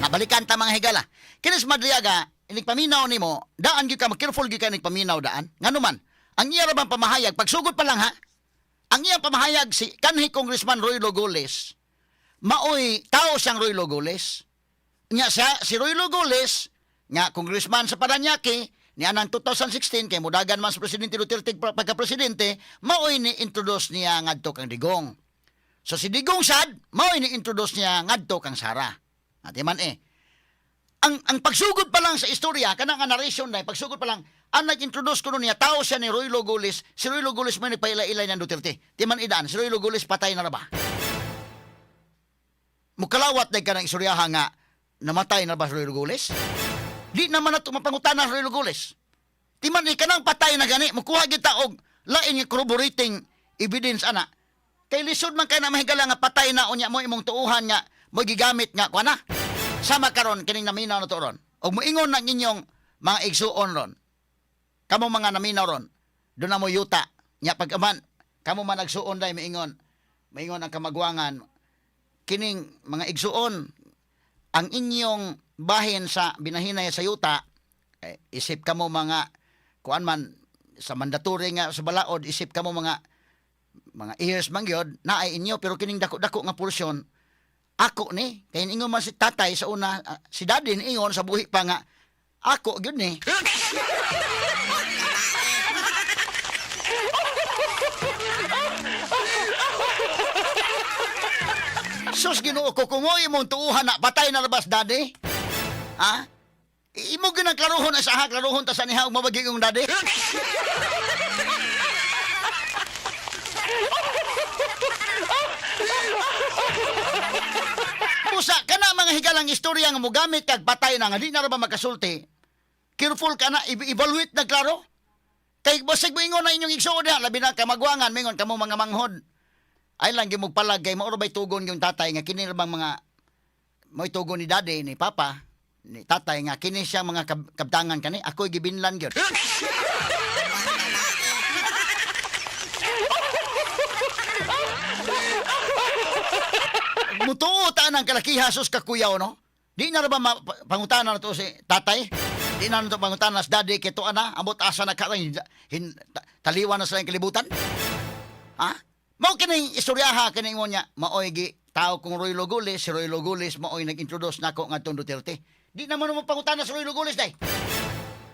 Nabalikan ta mga higala. Kinis Madriaga, inig paminaw nimo, daan gyud ka careful gyud ka inig paminaw daan. Ngano man, ang iya ra bang pamahayag pagsugod pa lang ha. Ang iyang pamahayag si kanhi Congressman Roy Logoles. Maoy tao siyang Roy Logoles. Nya siya si Roy Logoles, nga congressman sa Paranaque, ni anang 2016 kay mudagan man sa presidente Duterte pagka-presidente, maoy ni introduce niya ngadto kang Digong. So si Digong sad, maoy ni introduce niya ngadto kang Sara. Ati man ang pagsugod pa lang sa istorya, kanang narration na, pagsugod pa lang, ang nag-introduce ko niya, tao siya ni Roy Logoles, si Roy Logoles may nagpaila-ilay ng Duterte. Timan idaan, si Roy Logoles patay na ba? Mukalawat na ka ng istoryaha nga, namatay na ba si Roy Logoles? Di naman na mapangutanan si Roy Logoles. Timan kanang patay na gani, mukuha kita og lain yung corroborating evidence, ana. Kay lisod man kayo na mahigala nga patay na unya mo imong tuuhan nga, mo gigamit nga, kuha na. Sama karon kining naminaw na to ron. Og moingon na inyong mga igsuon ron. Kamo mga naminaw ron. Doon na mo yuta. Nya pagaman, kamo man nagsuon day maingon. Maingon ang kamagwangan. Kining mga igsuon, ang inyong bahin sa binahinay sa yuta, isip kamo mga, kuan man, sa mandatory nga sa balaod, isip kamo mga ears man gyud na ay inyo, pero kining dako-dako nga porsyon, ako ni, kaya ingon man si tatay sa una, si daddy ni ingon sa buhi pa nga, ako gyud ni. Sus Ginoo ko kung imong tuuhan na patay na labas daddy. Ha? Imo gyud klaruhon sa ha, klaruhon ta sa niha og mabagi yung daddy. Busa kana mga higalang istorya nga mogamit kag patay na nga di na ra ba makasulti. Careful ka na evaluate na klaro. Kay basig mo ingon na inyong igsuon na labi na kamagwangan mingon kamo mga manghod. Ay lang gimog palag kay mao bay tugon yung tatay nga kini bang mga mo'y tugon ni daddy ni papa ni tatay nga kini siya mga kabtangan kani ako'y gibinlan gyud. Mutuo ta nang kalakiha sus kakuyaw no. Di na ra ba pangutanan na to si tatay? Di na to pangutanan sa daddy kito ana amot asa na karang taliwan na sa kalibutan? Ha? Mao kining istoryaha kining mo niya, maoy gi tao kong Roy Logoles, si Roy Logoles maoy nag-introduce nako ngadtong Duterte. Di naman mo pangutana sa Roy Logoles day.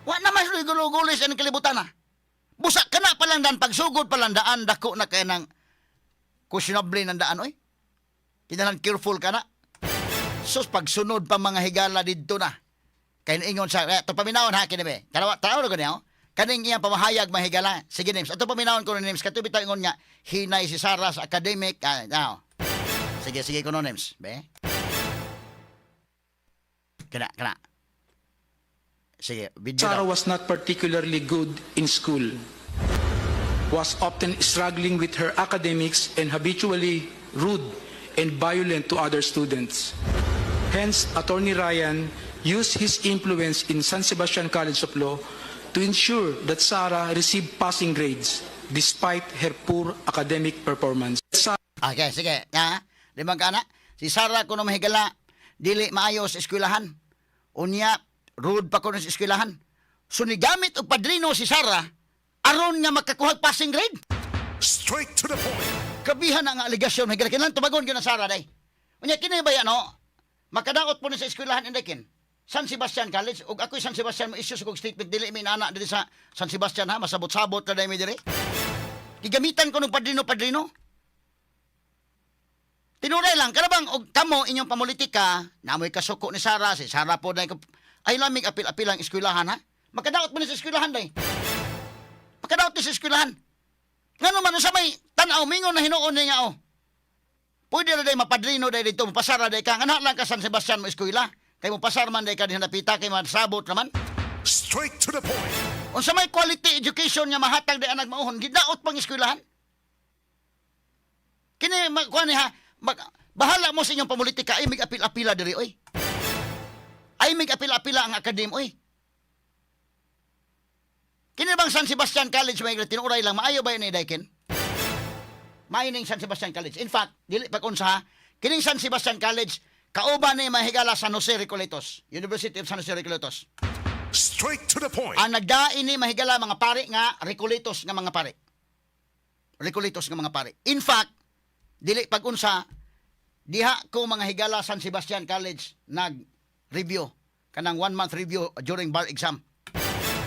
Wa naman si Roy Logoles ang kalibutan na. Busa kana pa lang dan pagsugod pa lang daan dako na kay nang questionable ng daan oy. Kinalang careful ka na. Sus pagsunod pa mga higala didto na. Kay ingon sa to paminawon ha kini be. Tanaw ko niya. Kaning iyang pamahayag mahigala. Sige names. Ato paminawon ko names. Kato bitaw ingon nga hinay si Sara sa academic. Now. Sige ko no names. Be. Kana. Sige, video Sara daw. was not particularly good in school, was often struggling with her academics and habitually rude and violent to other students. Hence, Attorney Ryan used his influence in San Sebastian College of Law to ensure that Sara received passing grades despite her poor academic performance. Okay, sige. Ha? Limang kana. Si Sara kuno mahigala dili maayo sa eskwelahan. Unya rude pa kuno sa eskwelahan. So ni gamit og padrino si Sara aron nga makakuha passing grade. Straight to the point. Kabihan ang aligasyon mahigala kinahanglan tumagon gyud na Sara day. Unya kini ba yan no? Makadaot po ni sa eskwelahan indekin. San Sebastian College ug ako'y San Sebastian mo issues kog statement dili mi nana diri sa San Sebastian ha masabot-sabot na dai mi diri. Gigamitan ko ng padrino. Tinuray lang kanabang og kamo inyong pamulitika namoy kasuko ni Sara si Sara po dai ay lamig apil-apil ang eskwelahan ha. Makadaot mo ni sa eskwelahan day. Makadaot ni sa eskwelahan. Ngano man sa may tan-aw mingon na hinuon ni nga oh. Pwede na day mapadrino day dito mapasara day ka ngana lang ka San Sebastian mo eskwela. Kay mo pasar man day ka diha napita kay masabot naman. Straight to the point. Unsa may quality education nga mahatag day anak mauhon gidaot pang eskwelahan. Kini kuan ha bahala mo sa inyong pamulitika ay mig apil-apila diri oy. Ay mig apil-apila ang academy oy. Kini bang San Sebastian College may tinuray lang maayo ba ni Daikin? Maayo ning San Sebastian College. In fact, dili pa unsa kining San Sebastian College Kauban ni mahigala San Jose Recoletos, University of San Jose Recoletos. Straight to the point. Ang nagdain ni mahigala mga pare nga Recoletos nga mga pare. Recoletos nga mga pare. In fact, dili pag-unsa diha ko mga higala San Sebastian College nag-review kanang 1-month review during bar exam.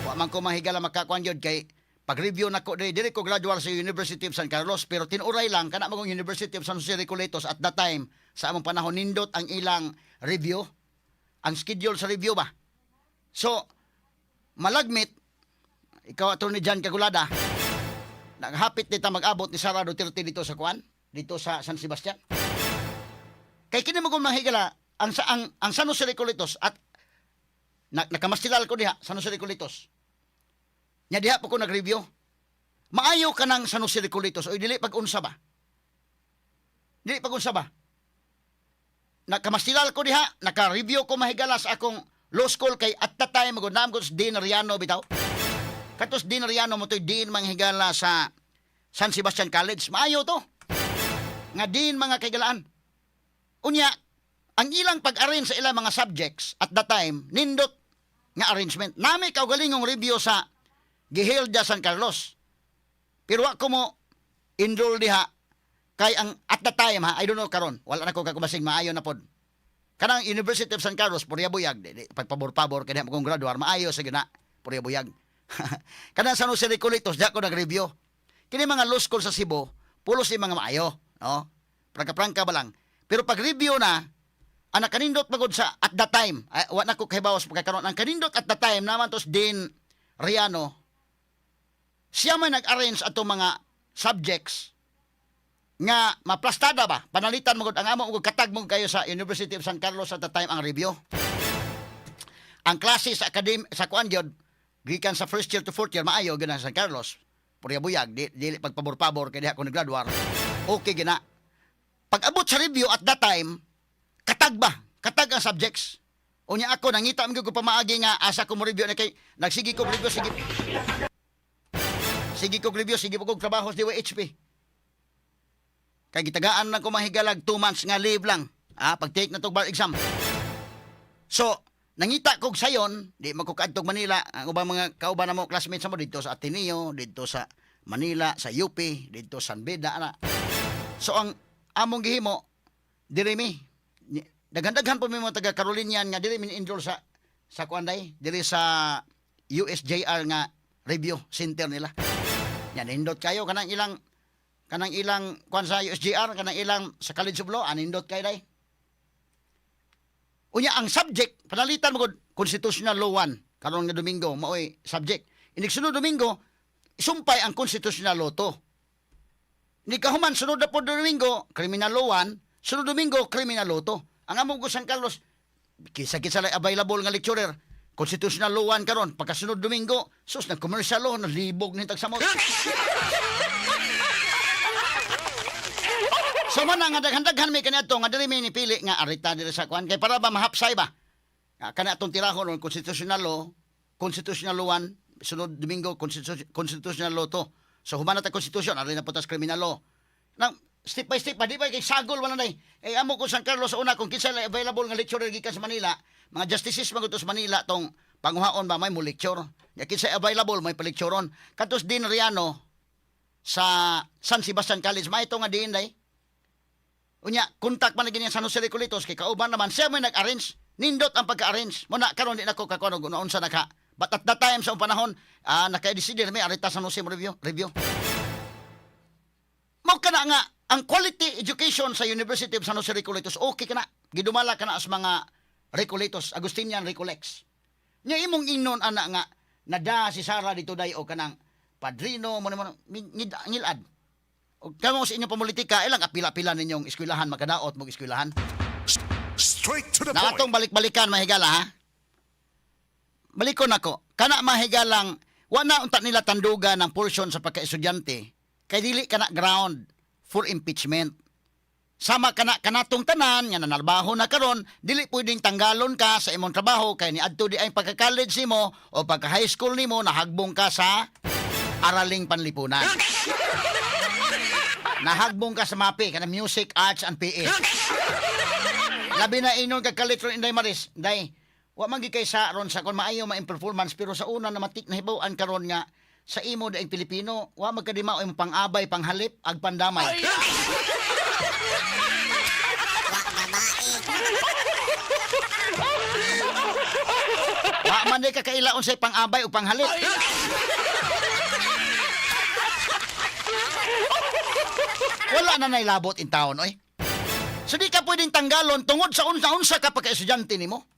Wa man ko mahigala makakuan yun kay pag-review nako dili ko graduate sa University of San Carlos pero tinuray lang kana magong University of San Jose Recoletos at that time sa among panahon nindot ang ilang review, ang schedule sa review ba. So malagmit ikaw Attorney John Cagulada naghapit dita mag-abot ni Sara Duterte dito sa kuan, dito sa San Sebastian. Kay kini mo mahigala ang San Jose Recoletos at nakamastilal ko diha San Jose Recoletos. Nya diha po ko nag-review. Maayo ka ng San Jose Recoletos o dili pag-unsa ba? Dili pag-unsa ba? Nakamastilal ko diha, naka-review ko mahigala sa akong law school kay at that time magundam ko sa Dean Riano bitaw. Katos Dean Riano mo to'y Dean manghigala sa San Sebastian College. Maayo to. Nga Dean mga kaigalaan. Unya, ang ilang pag-arrange sa ilang mga subjects at that time, nindot nga arrangement. Nami kaugalingong review sa Gihilda San Carlos. Pero ako mo enroll diha kay ang at the time ha, I don't know karon, wala na ko kakubasing maayo na pod. Kanang University of San Carlos Puriyabuyag, pagpabor-pabor kaya mo kong graduar maayo sa gina Puriyabuyag. Kanang San Jose Recoletos diha ko nag-review. Kini mga law school sa Cebu, pulos ni mga maayo, no? Prangka-prangka ba lang. Pero pag review na ang kanindot magod sa at the time, wa na ko kahibawas pagkakaroon ang kanindot at the time naman tos Dean Riano. Siya may nag-arrange ato mga subjects nga maplastada ba? Panalitan mo ang amo ug katag mo kayo sa University of San Carlos at the time ang review. Ang klase sa sa kuan gyud gikan sa first year to fourth year maayo gina sa San Carlos. Puriyabuyag dili pagpabor-pabor kay diha ko naggraduar. Okay gina. Pag abot sa review at that time katag ba? Katag ang subjects. Unya ako nangita mi ko pamaagi nga asa ko mo review na kay nagsigi ko review sige. Sige ko review, sige po kong trabaho sa DYHP. Kaya gitagaan na ko mahigalag 2 months nga leave lang. Pag-take na to bar exam. So, nangita kog sayon, di magkukadtog Manila, ang ubang mga kauban na mo classmates mo dito sa Ateneo, dito sa Manila, sa UP, dito sa San Beda. So, ang among gihimo, diri mi, daghan-daghan po mi mga taga Carolinian nga diri mi enroll sa kuanday, diri sa USJR nga review center nila. Yan, indot kayo kanang ilang kuan sa USJR, kanang ilang sa College of Law, anindot kayo day. Unya ang subject, panalitan mo Constitutional Law 1, karon nga Domingo, maoy subject. Inig sunod Domingo, isumpay ang Constitutional Law 2. Hindi kahuman, sunod na po Domingo, Criminal Law 1, sunod Domingo, Criminal Law 2. Ang among San Carlos, kisa-kisa lang available nga lecturer, Constitutional Law 1 karon pagkasunod Domingo, sus nag commercial law nalibog ni tagsamot. So man nga daghan-daghan may kaniadto nga diri may nipili nga arita diri sa kuan kay para ba mahapsay ba. Kana atong tirahon ng Constitutional Law 1 sunod Domingo Constitutional Law 2. So human na ta Constitution ari na putas Criminal Law. Nang step by step pa di ba kay sagol wala nay. Amo ko San Carlos sa una kung kinsa available nga lecturer gikan sa Manila. Mga justices magutos Manila tong panguhaon ba may mo lecture. Yakin sa available may palecturon. Katos Dean Riano sa San Sebastian College may ito nga diin day. Unya kontak man lagi niya San Jose Recoletos kay kauban naman siya may nag-arrange. Nindot ang pagka-arrange. Muna karon di nako kakuno unsa naka. But at that time sa panahon naka-decider may arita San Jose review. Mo kana nga ang quality education sa University of San Jose Recoletos okay kana. Gidumala kana as mga Recoletos, Agustinian Recolex. Nya imong ingnon ana nga nada si Sara dito day o kanang padrino mo ngilad. O kamo sa inyong politika ilang apila-pila ninyong eskwelahan makadaot mo eskwelahan. Straight to the Na atong point. balik-balikan mahigala ha. Balikon ako. Kana mahigalang wa na unta nila tandugan ng portion sa pagka-estudyante kay dili kana ground for impeachment. Sama kanatong tanan nga nanalbaho na karon dili pwedeng tanggalon ka sa imong trabaho kay niadto di ay pagka-college nimo o pagka-high school nimo nahagbong ka sa araling panlipunan. Nahagbong ka sa MAPE kana Music, Arts and PE. Labi na inon kagkalit ron Inday Maris. Day, wa man gid kay sa ron sa kon maayo ma performance pero sa una na matik na hibaw-an karon nga sa imo daing Pilipino, wa magkadimao imong pang-abay, panghalip, ag pandamay. Wa man day kakailaon sa pang-abay o panghalip. Wala na nailabot in taon, oy. So di ka pwedeng tanggalon tungod sa unsa-unsa ka pagka-estudyante nimo.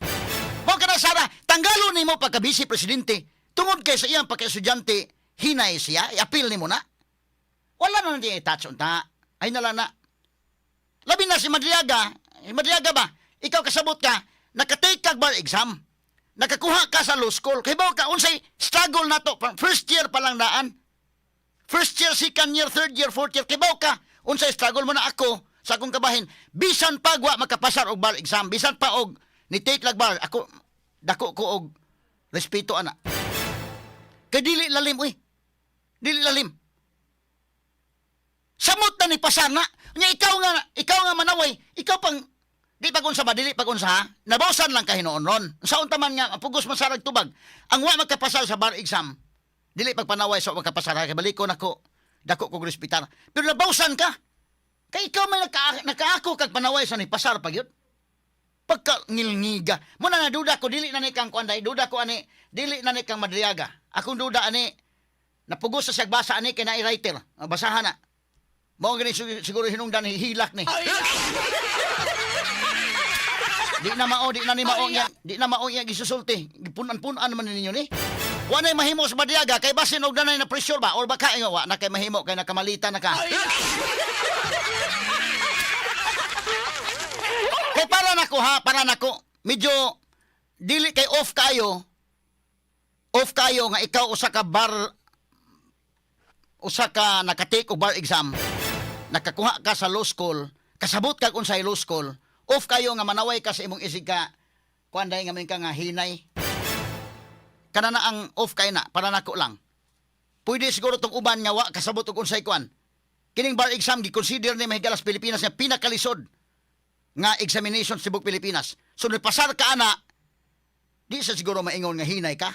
Mo ka na Sara, tanggalon nimo pagka-vice presidente tungod kay sa iyang pagka-estudyante hinay siya, i-appeal nimo na. Wala na nandiyan i-touch unta. Ay nala na. Labi na si Madriaga. Madriaga ba? Ikaw kasabot ka, nakatake kag bar exam. Nakakuha ka sa law school. Kay ba ka unsay struggle na to? First year pa lang daan. First year, second year, third year, fourth year. Kay ba ka unsay struggle mo na ako sa akong kabahin. Bisan pa wa makapasar og bar exam. Bisan pa og ni take lag bar. Ako dako ko og respeto ana. Kay dili lalim uy. Dili lalim. Samot na ni pasar na. Nya ikaw nga manaway, ikaw pang di pagunsa ba dili pagunsa ha? Nabawsan lang ka hinuon ron. Sa unta man nga pugos man sarag tubag. Ang wa magkapasar sa bar exam. Dili pagpanaway sa magkapasar kay balikon ako. Dako kog respetar. Pero nabawsan ka. Kay ikaw may nakaako kag panaway sa ni pasar pag yun. Pagka ngilngiga. Muna na duda ko dili na ni kang kuanday, duda ko ani dili na ni kang Madriaga. Akong duda ani napugos sa sagbasa ani kay na i-writer. Basahan na. Mao gani siguro hinungdan hilak ni. Di na mao niya gisusulti. Gipunan-punan man ninyo ni. Wa nay mahimo sa Madriaga kay basin og danay na pressure ba or baka wa na kay mahimo kay nakamalita na ka. Kay para nako medyo dili kay off kayo nga ikaw usa ka nakatake og bar exam, nakakuha ka sa law school, kasabot ka unsay law school, off kayo nga manaway ka sa imong isig ka kuanday nga ka nga hinay. Kana na ang off kay na para nako lang. Pwede siguro tong uban nga wa kasabot og unsay kuan. Kining bar exam gi-consider ni Mahigalas Pilipinas nga pinakalisod nga examination sa Cebu Pilipinas. So nagpasar ka ana, di sa siguro maingon nga hinay ka.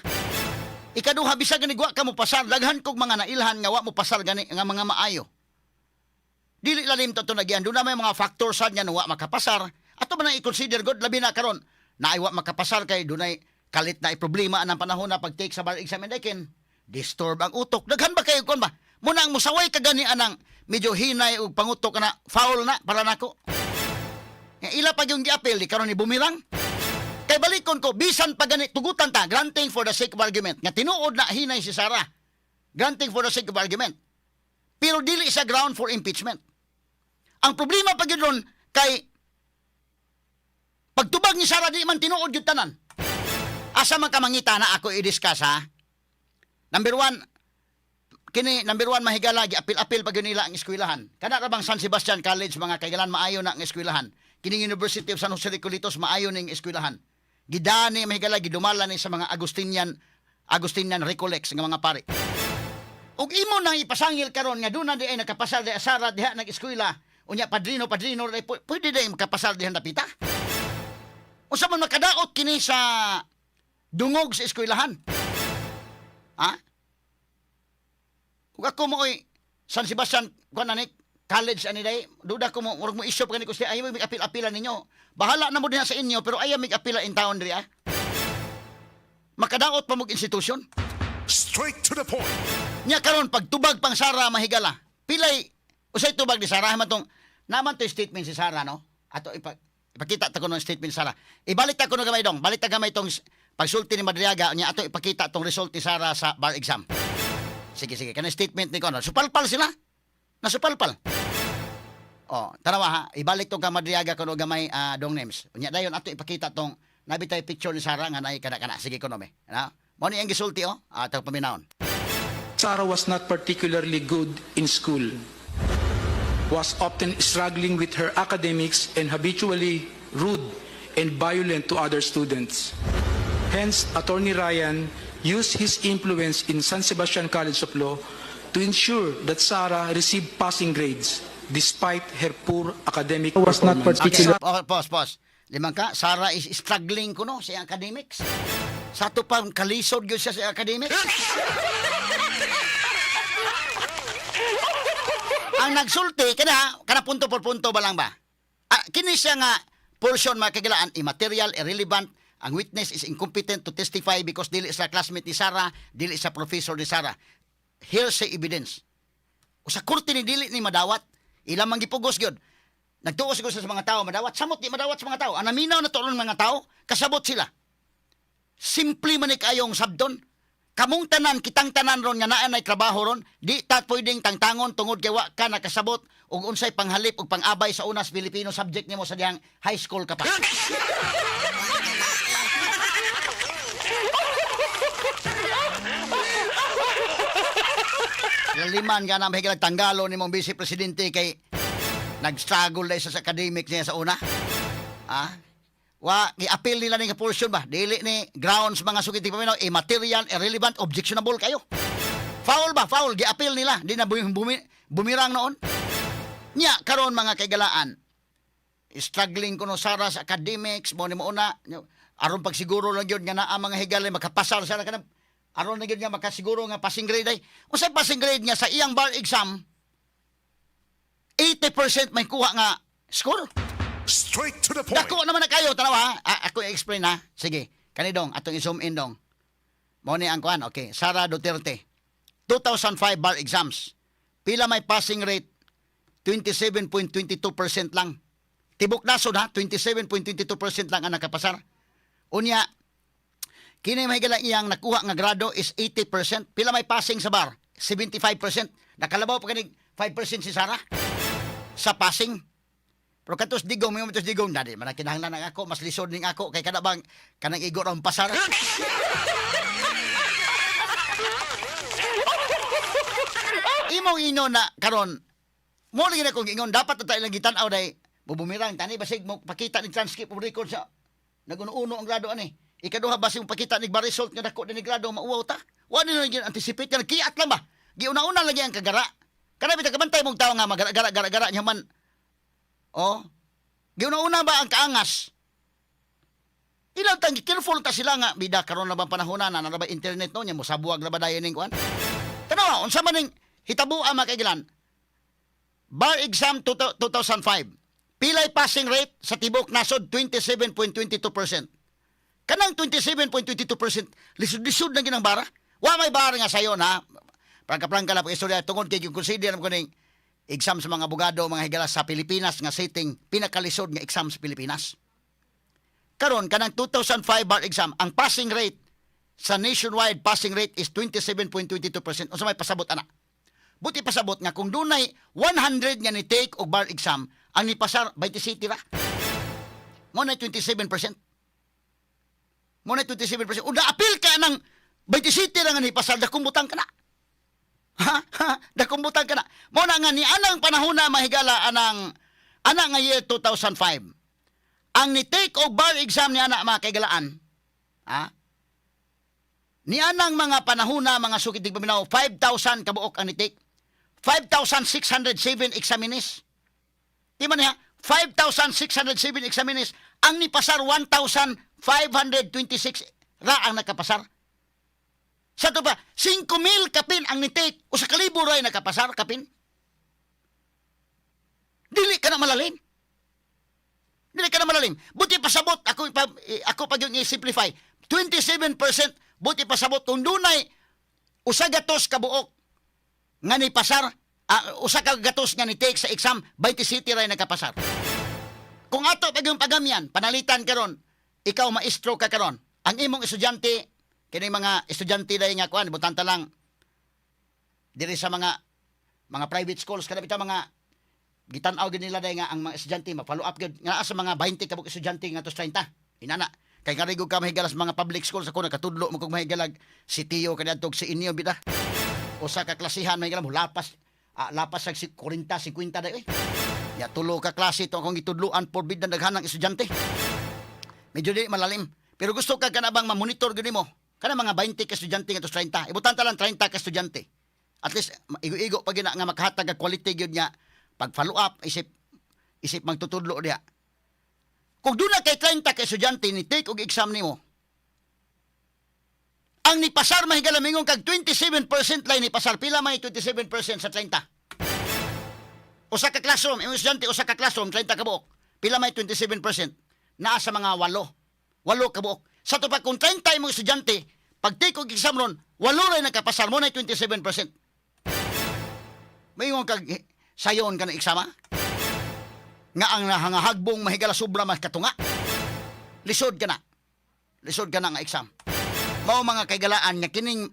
Ikaduha bisag gani wa ka mo pasar, daghan kog mga nailhan nga wa mo pasar gani nga mga maayo. Dili lalim to nagyan, do na may mga factors sad nga wa makapasar. Ato man i-consider god labi na karon na ay wa makapasar kay dunay kalit na problema anang panahon na pag-take sa bar exam and disturb ang utok. Daghan ba kayo kon ba? Muna ang musaway ka gani anang medyo hinay ug pangutok na foul na para nako. Nga ila pag yung gi-appeal di karon ni bumirang. Kay balikon ko bisan pa gani tugutan ta granting for the sake of argument nga tinuod na hinay si Sara. Granting for the sake of argument. Pero dili sa ground for impeachment. Ang problema pa gyud ron kay pagtubag ni Sara di man tinuod gyud tanan. Asa man ka mangita na ako i-discuss ha. Number one mahigala gi-apil pag nila ang eskwelahan. Kana ra bang San Sebastian College mga kaigalan maayo na ang eskwelahan. Kining University of San Jose Recoletos maayo ning eskwelahan. Gidani mahigala gidumala ni sa mga Agustinian Recollects nga mga pari. Ug imo nang ipasangil karon nga duna di ay nakapasal di Sara diha nag eskwela. Unya padrino pwede di makapasal diha napita. Unsa man makadaot kini sa dungog sa eskwelahan. Ha? Ug ako mo San Sebastian kunanik college ani day, duda ko mo murag mo issue pa kaniko siya ayaw mig apil-apilan ninyo. Bahala na mo diha sa inyo pero ayaw mig apila in town diri ah. Makadaot pa mog institusyon. Straight to the point. Nya karon pagtubag pang Sara mahigala. Pilay usay tubag ni Sara man tong naman to statement si Sara no. Ato ipakita ta ko ng statement Sara. Ibalik ta ko no gamay dong. Balik ta gamay tong pagsulti ni Madriaga nya ato ipakita tong result ni Sara sa bar exam. Sige kana statement ni kono. Supalpal sila. Nasupalpal. Oh, tanawa ha. Ibalik tong ka Madriaga kuno gamay dong names. Unya dayon ato ipakita tong nabitay picture ni Sara nga nay kana. Sige kuno me. Ano? Mo ni ang gisulti ato paminawon. Sarah was not particularly good in school, was often struggling with her academics and habitually rude and violent to other students. Hence, Attorney Ryan used his influence in San Sebastian College of Law to ensure that Sarah received passing grades despite her poor academic performance. Okay, pause. Limang ka, Sarah is struggling kuno sa iyang academics. Sa to pang kalisod gyud siya sa iyang academics. Ang nagsulti kana punto por punto ba lang ba? Kini siya nga portion makagilaan immaterial, irrelevant. Ang witness is incompetent to testify because dili sa classmate ni Sarah, dili sa professor ni Sarah. Hearsay evidence. O sa korte ni dili ni madawat, ilang man gipugos gyud. Nagtuo siguro sa mga tao madawat, samot di madawat sa mga tao. Ang naminaw na tulong mga tao, kasabot sila. Simple man kayong sabdon. Kamong tanan, kitang tanan ron nga naa nay trabaho ron, di ta pwedeng tangtangon tungod kay wa ka nakasabot og unsay panghalip ug pangabay sa unas Filipino subject nimo sa diyang high school ka pa. Laliman ka na mahigalag tanggalo ni mong vice presidente kay nag-struggle dahil sa academic niya sa una. I-appeal nila ng portion ba? Dili ni grounds mga sukiti paminaw, immaterial, irrelevant, objectionable kayo. Foul ba? Foul. Gi-appeal nila. Di na bumirang noon. Nya, karon mga kaigalaan, struggling ko no Sarah sa academics, mo ni mo una, aron pagsiguro lang yun nga na ang mga higalay, makapasar siya na aron na yun nga makasiguro nga passing grade ay. Usay passing grade niya sa iyang bar exam, 80% may kuha nga score. Straight to the point. Dako naman na kayo, tanaw ha. Ako i-explain ha. Sige, kanidong, atong i-zoom in dong. Mo ni ang kuan, okay. Sara Duterte. 2005 bar exams. Pila may passing rate? 27.22% lang. Tibok nasod ha, 27.22% lang ang nakapasar. Unya, kini may galang iyang nakuha nga grado is 80%. Pila may passing sa bar? 75%. Nakalabaw pa kanig 5% si Sara sa passing. Pero katos digong, may umitos digong, dadi, manakinahanglan ng ako, mas lisod ning ako, kay kada bang, kanang igo ang pasar. Imong ino na, karon mo lagi na kong ingon, dapat na tayo lang gitanaw day, bubumirang, tani, basig mo pakita ni transcript of record sa, naguno-uno ang grado ani. Ikaduha, basig mo pakita ni ba result nga dako ni grado, mauwaw ta. Wala na lang anticipate, yan, kiat lang ba? Giuna-una lagi ang kagara. Kanang bitag kabantay mong tao nga, magara-gara-gara niya man. Oh, giuna-una ba ang kaangas? Ilang tangi, careful ta sila nga, bida, karon na ba panahon na ba internet no, niya mo sabuag na ba dayon ning kuan? Tanaw, unsa man ning hitabuan makaigilan? Bar exam 2005. Pilay passing rate sa tibok nasod 27.22%. Kanang 27.22%, lisod-lisod na ginang bara. Wa may bara nga sayo na. Prangka-prangka lang po istorya tungod kay consider ko ning exam sa mga abogado, mga higala sa Pilipinas nga setting pinakalisod nga exam sa Pilipinas. Karon kanang 2005 bar exam, ang passing rate sa nationwide passing rate is 27.22%. Unsa may pasabot ana? Buti pasabot nga kung dunay 100 nga ni take og bar exam, ang ni pasar 27 ra. Mo na 27%. Mo na 27%. Unda apil ka ng 27 ra nga ni pasar, dakumbutang ka na. Dakumbutan ka na. Mo na nga ni anang panahon na mahigala anang nga year 2005. Ang ni take og bar exam ni ana mga kaigalaan. Ni anang mga panahon na mga sukitig paminaw 5,000 kabuok ang ni take. 5,607 examinees. Di man niya 5,607 examinees. Ang ni pasar 1,526 ra ang nakapasar. Sa to ba, 5,000 kapin ang ni-take o sa kalibo ray nakapasar kapin? Dili ka na malalim. Dili ka na malalim. Buti pasabot, ako pag yung i-simplify, 27%, buti pasabot kung dunay usa gatos kabuok nga ni pasar, usa ka gatos nga ni-take sa exam, 27 ray nakapasar. Kung ato pag yung pagamyan, panalitan karon, ikaw maestro ka karon, ang imong estudyante, kini mga estudyante dahil nga kuan, butanta lang diri sa mga private schools kada bitaw mga gitan-aw gid nila dahil nga ang mga estudyante ma-follow up gid nga sa mga 20 kabuk estudyante nga tos 30. Inana kay nga rigog ka mahigalas mga public schools ako nakatudlo mo kog mahigalag si Tio kadadtog si inyo bida. Usa ka klasihan mahigalam lapas sa 40 50 dai. Ya tulo ka klase to akong gitudloan forbid na daghanang estudyante. Medyo di malalim. Pero gusto ka kanabang ma-monitor gid mo. Kana mga 20 ka estudyante nga tos 30. Ibutan ta lang 30 ka estudyante. At least igo-igo pa gina nga makahatag og quality gyud nya pag follow up isip magtutudlo diha. Kung doon na kay 30 ka estudyante ni take og exam nimo, ang ni pasar mahigala mingon kag 27% lang ni pasar, pila may 27% sa 30? Usa ka classroom, imong estudyante usa ka classroom 30 ka buok. Pila may 27%? Naa sa mga 8 ka buok. Sa to pa kung 30 imong estudyante, pag take og exam ron, 8 ray nakapasar mo na 27%. Mingon kag sayon ka na eksama? Nga ang nahangahagbong mahigala sobra mas katunga. Lisod ka na. Lisod ka na nga exam. Mao mga kaigalaan nga kining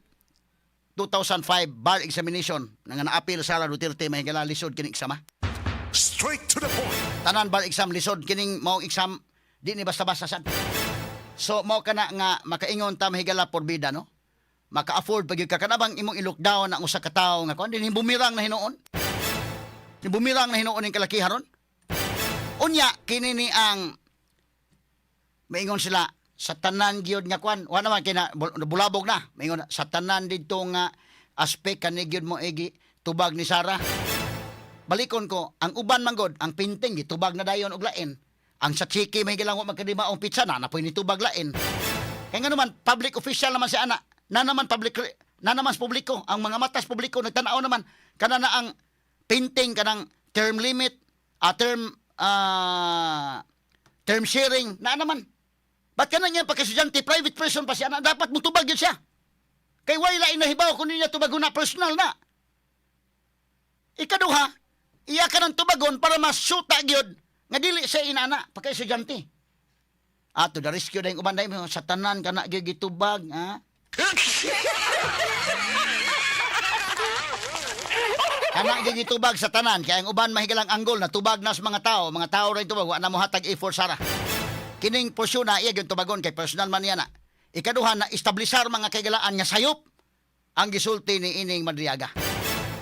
2005 bar examination nga naapil Sara Duterte mahigala lisod kining exam. Straight to the point. Tanan bar exam lisod kining mao exam di ni basta-basta sad. So mao kana nga makaingon ta mahigala porbida no. Maka-afford pag ka kanabang imong i-lockdown ang usa ka tawo nga kon dinhi bumirang na hinuon. Ni bumirang na hinuon ning kalakiharon. Unya kini ni ang maingon sila sa tanan gyud nga kwan wa naman kina bulabog na maingon sa tanan didto nga aspect kani gyud mo igi tubag ni Sara. Balikon ko ang uban manggod ang pinting gitubag na dayon og lain. Ang sa chiki may gilang magkadimaong pizza na napoy ni tubag lain. Kaya nga naman public official naman si ana. Na naman publiko ang mga matas publiko nagtan-aw naman kana na ang pinting kanang term limit term sharing na naman. Ba't ka na niya pagkasudyante, private person pa siya na dapat mo tubag yun siya. Kay wala inahibaw kung niya tubagon na personal na. Ikaduha, iya ka ng tubagon para masuta gyud nga dili sa inana pagkasudyante. To the rescue dahil ubanday mo, sa tanan ka na gitubag, ha? Kana gitubag sa tanan, kaya ang uban mahigalang anggol na tubag na sa mga tao rin tubag, wa na mo hatag A4 Sara. Kining porsyon na iya gyud tubagon kay personal man niya na. Ikaduha na establisar mga kaigalaan nga sayop ang gisulti ni ining Madriaga.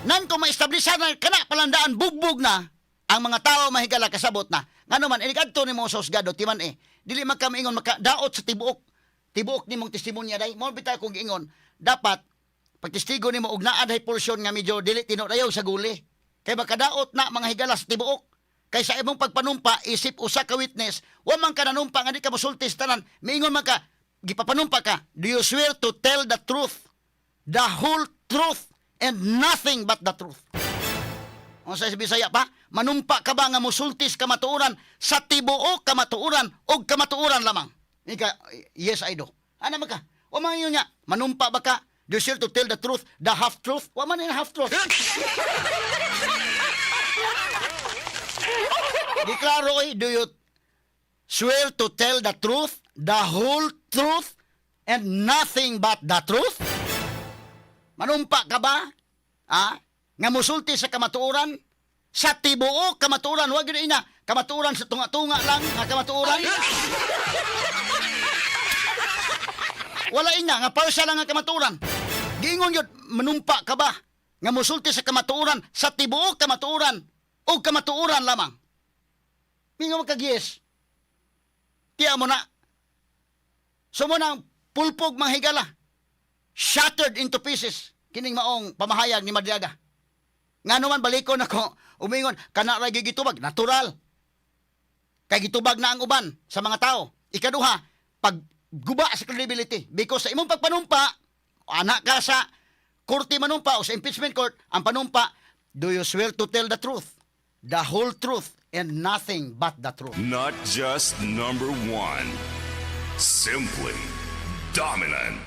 Nan ko maestablisar na kana palandaan bugbog na ang mga tao mahigala kasabot na. Ngano man inikadto nimo sa husgado timan dili man ka maingon makadaot sa tibuok nimong testimonya day. Mo bitay kung giingon dapat pagtestigo nimo og naa day porsyon nga medyo dili tinudayaw sa guli. Kay makadaot na mga higala sa tibuok. Kaysa imong pagpanumpa, isip usa ka witness, wa man ka nanumpa nga di ka mosulti sa tanan, miingon man ka, gipapanumpa ka, do you swear to tell the truth, the whole truth, and nothing but the truth? O sa Bisaya pa, manumpa ka ba nga mosultis kamatuuran sa tibuok kamatuuran o kamatuuran lamang? Ika, yes I do. Ano man ka? O man yun niya, manumpa ba ka? Do you swear to tell the truth, the half truth? Wa man yung half truth. Diklaro do you swear to tell the truth, the whole truth, and nothing but the truth? Manumpa ka ba? Nga musulti sa kamatuuran? Sa tibuok kamatuuran, wag yun ina. Kamatuuran sa tunga-tunga lang, nga kamatuuran. Wala ina, nga parsa lang nga kamatuuran. Giingon yun, manumpa ka ba? Nga musulti sa kamatuuran, sa tibuok kamatuuran, o kamatuuran lamang. Mingo magkag-yes. Tiya mo na. So mo na pulpog manghigala. Shattered into pieces. Kining maong pamahayag ni Madriaga. Nga naman balikon ako, umingon, kana ra gitubag, natural. Kay gitubag na ang uban sa mga tao. Ikaduha, pagguba sa credibility. Because sa imong pagpanumpa, anak ka sa korte manumpa o sa impeachment court, ang panumpa, do you swear to tell the truth, the whole truth, and nothing but the truth? Not just number one. Simply dominant.